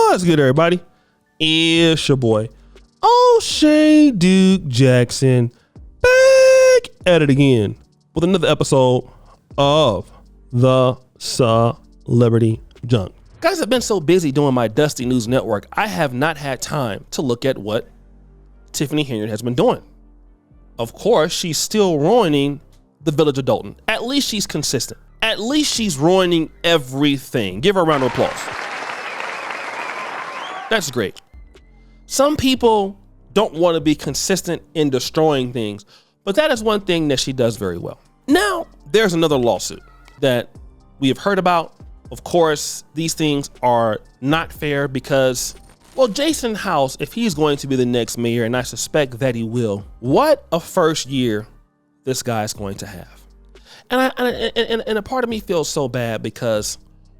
What's good, everybody? It's your boy, O'Shea Duke Jackson, back at it again with another episode of the Celebrity Junk. Guys, I've been so busy doing my Dusty News Network, I have not had time to look at what Tiffany Henyard has been doing. Of course, she's still ruining the village of Dalton. At least she's consistent. At least she's ruining everything. Give her a round of applause. That's great. Some people don't want to be consistent in destroying things, but that is one thing that she does very well. Now, there's another lawsuit that we have heard about. Of course, these things are not fair because, well, Jason House, if he's going to be the next mayor, and I suspect that he will, what a first year this guy's going to have. And a part of me feels so bad because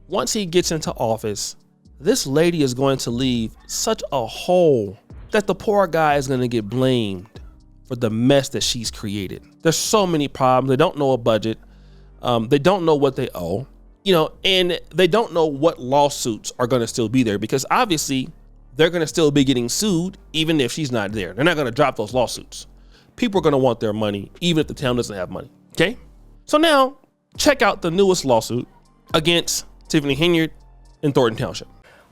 once he gets into office, this lady is going to leave such a hole that the poor guy is going to get blamed for the mess that she's created. There's so many problems. They don't know a budget. They don't know what they owe, and they don't know what lawsuits are going to still be there because obviously they're going to still be getting sued even if she's not there. They're not going to drop those lawsuits. People are going to want their money even if the town doesn't have money. Okay. So now check out the newest lawsuit against Tiffany Henyard in Thornton Township.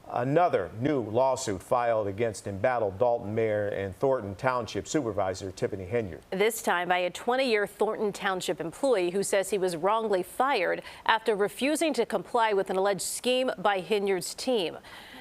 Another new lawsuit filed against embattled Dalton Mayor and Thornton Township Supervisor Tiffany Henyard. This time by a 20-year Thornton Township employee who says he was wrongly fired after refusing to comply with an alleged scheme by Henyard's team.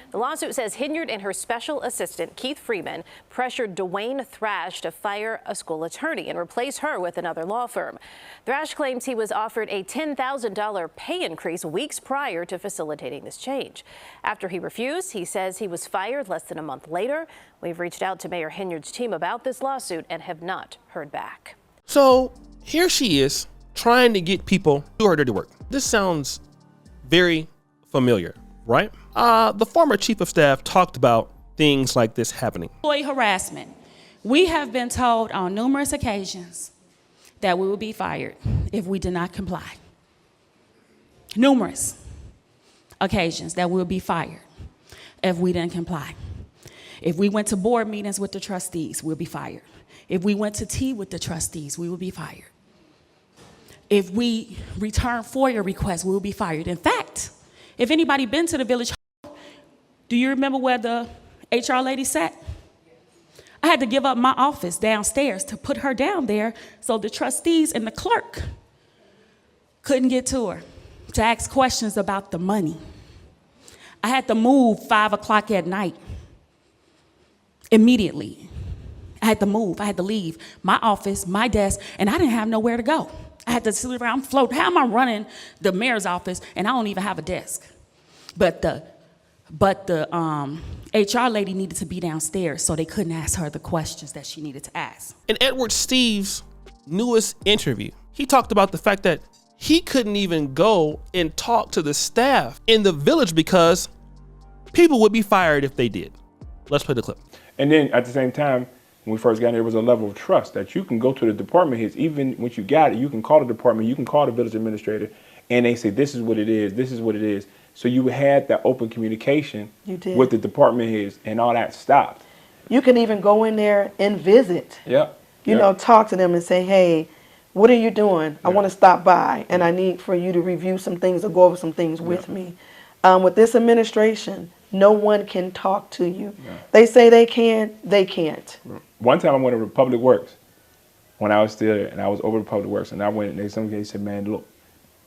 The lawsuit says Henyard and her special assistant, Keith Freeman, pressured Dwayne Thrash to fire a school attorney and replace her with another law firm. Thrash claims he was offered a $10,000 pay increase weeks prior to facilitating this change. After he refused, he says he was fired less than a month later. We've reached out to Mayor Henyard's team about this lawsuit and have not heard back. So here she is trying to get people to do her dirty work. This sounds very familiar, right? The former chief of staff talked about things like this happening. Employee harassment. We have been told on numerous occasions that we will be fired if we did not comply. Numerous occasions that we'll be fired if we didn't comply. If we went to board meetings with the trustees, we'll be fired. If we went to tea with the trustees, we will be fired. If we return FOIA requests, we will be fired. In fact, if anybody been to the village, do you remember where the HR lady sat? I had to give up my office downstairs to put her down there so the trustees and the clerk couldn't get to her to ask questions about the money. I had to move 5 o'clock at night immediately. I had to move. I had to leave my office, my desk, and I didn't have nowhere to go. I had to sit around float. How am I running the mayor's office and I don't even have a desk? But the HR lady needed to be downstairs, so they couldn't ask her the questions that she needed to ask. In Edward Steve's newest interview, he talked about the fact that he couldn't even go and talk to the staff in the village because people would be fired if they did. Let's play the clip. And then at the same time, when we first got there was a level of trust that you can go to the department heads. Even once you got it, you can call the department, you can call the village administrator, and they say, this is what it is, this is what it is. So you had that open communication with the department heads, and all that stopped. You can even go in there and visit. Yep. Talk to them and say, hey, what are you doing? I want to stop by, and I need for you to review some things or go over some things with me. With this administration, no one can talk to you. They say they can, they can't. One time I went over to Public Works when I was still there, and I was over to Public Works, and I went, and they said, man, look,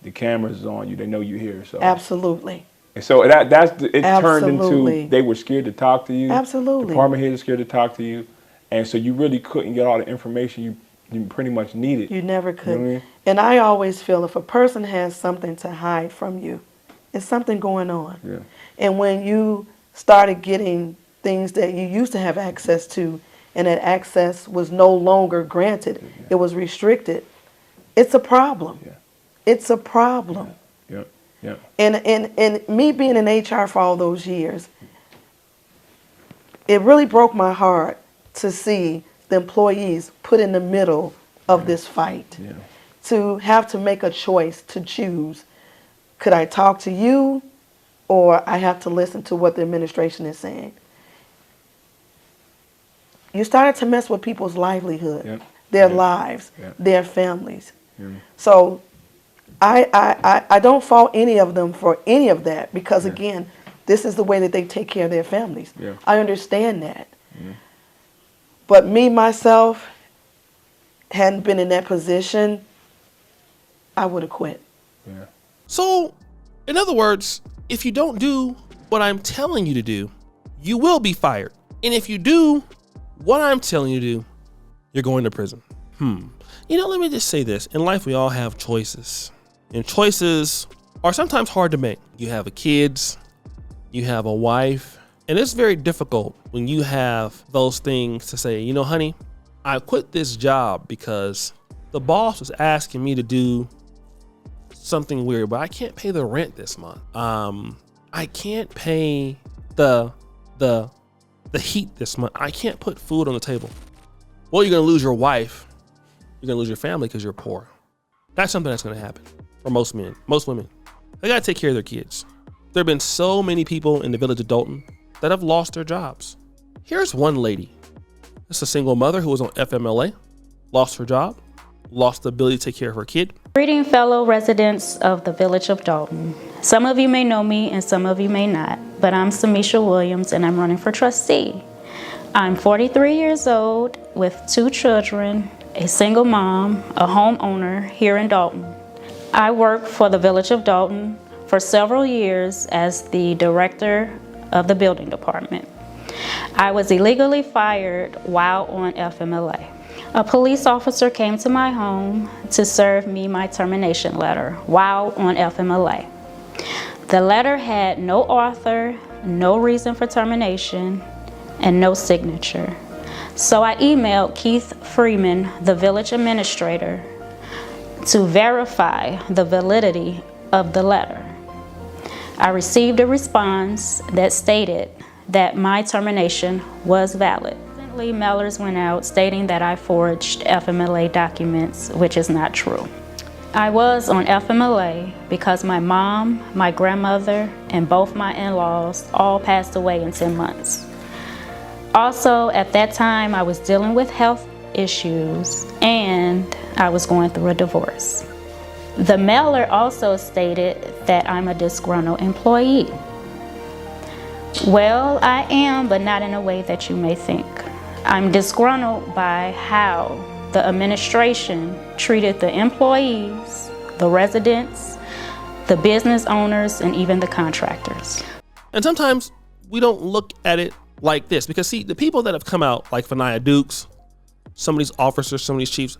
the cameras is on you. They know you're here. So absolutely. And so turned into they were scared to talk to you. Absolutely. Department heads were scared to talk to you, and so you really couldn't get all the information you pretty much needed. You never could. You know what I mean? And I always feel if a person has something to hide from you, it's something going on. Yeah. And when you started getting things that you used to have access to, and that access was no longer granted, it was restricted, it's a problem. Yeah. It's a problem. Yeah. Yeah. And me being in HR for all those years, it really broke my heart to see the employees put in the middle of this fight. Yeah. To have to make a choice to choose. Could I talk to you or I have to listen to what the administration is saying. You started to mess with people's livelihood, their lives, their families. So I don't fault any of them for any of that, because again, this is the way that they take care of their families. I understand that. But me, myself, hadn't been in that position, I would have quit. So, in other words, if you don't do what I'm telling you to do, you will be fired. And if you do what I'm telling you to do, you're going to prison. You know, let me just say this. In life, we all have choices. And choices are sometimes hard to make. You have kids, you have a wife, and it's very difficult when you have those things to say, you know, honey, I quit this job because the boss was asking me to do something weird, but I can't pay the rent this month. I can't pay the heat this month. I can't put food on the table. Well, you're gonna lose your wife. You're gonna lose your family because you're poor. That's something that's gonna happen for most men, most women. They gotta take care of their kids. There have been so many people in the village of Dalton that have lost their jobs. Here's one lady. It's a single mother who was on FMLA, lost her job, lost the ability to take care of her kid. Greeting fellow residents of the village of Dalton. Some of you may know me and some of you may not, but I'm Samisha Williams and I'm running for trustee. I'm 43 years old with 2 children, a single mom, a homeowner here in Dalton. I worked for the village of Dalton for several years as the director of the building department. I was illegally fired while on FMLA. A police officer came to my home to serve me my termination letter while on FMLA. The letter had no author, no reason for termination, and no signature. So I emailed Keith Freeman, the village administrator, to verify the validity of the letter. I received a response that stated that my termination was valid. Recently, mailers went out stating that I forged FMLA documents, which is not true. I was on FMLA because my mom, my grandmother, and both my in-laws all passed away in 10 months. Also, at that time, I was dealing with health issues and I was going through a divorce. The mailer also stated that I'm a disgruntled employee. Well, I am, but not in a way that you may think. I'm disgruntled by how the administration treated the employees, the residents, the business owners, and even the contractors. And sometimes we don't look at it like this, because see, the people that have come out, like Fanaya Dukes, some of these officers, some of these chiefs,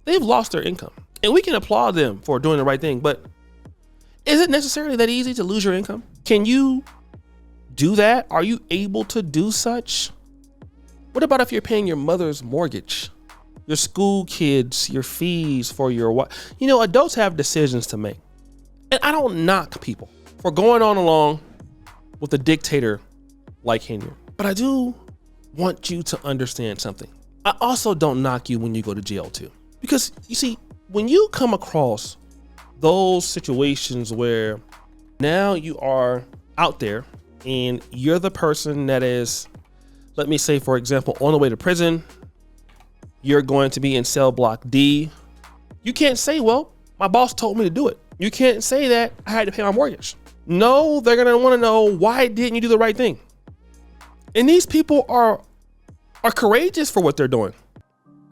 they've lost their income. And we can applaud them for doing the right thing, but is it necessarily that easy to lose your income? Can you do that? Are you able to do such? What about if you're paying your mother's mortgage, your school kids, your fees for your wife? You know, adults have decisions to make. And I don't knock people for going on along with a dictator like Henyard. But I do want you to understand something. I also don't knock you when you go to jail too. Because you see, when you come across those situations where now you are out there and you're the person that is, let me say, for example, on the way to prison, you're going to be in cell block D. You can't say, well, my boss told me to do it. You can't say that I had to pay my mortgage. No, they're going to want to know, why didn't you do the right thing? And these people are courageous for what they're doing.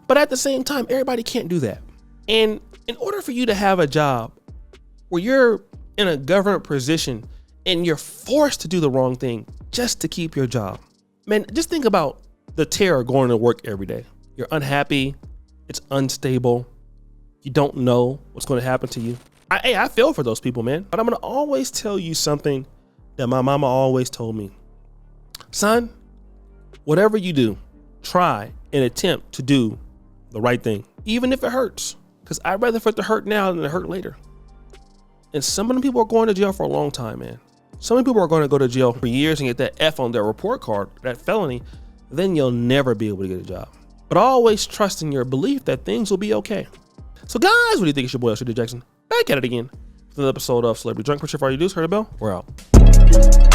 But at the same time, everybody can't do that. And in order for you to have a job where you're in a government position and you're forced to do the wrong thing just to keep your job, man, just think about the terror going to work every day. You're unhappy. It's unstable. You don't know what's going to happen to you. I feel for those people, man. But I'm going to always tell you something that my mama always told me. Son, whatever you do, try and attempt to do the right thing, even if it hurts. Because I'd rather for it to hurt now than to hurt later. And some of them people are going to jail for a long time, man. Some of the people are going to go to jail for years and get that F on their report card, that felony. Then you'll never be able to get a job. But always trust in your belief that things will be okay. So guys, what do you think? It's your boy, Jackson. Back at it again. For another episode of Celebrity Drunk. For all you do is hurt a bell. We're out. Bye.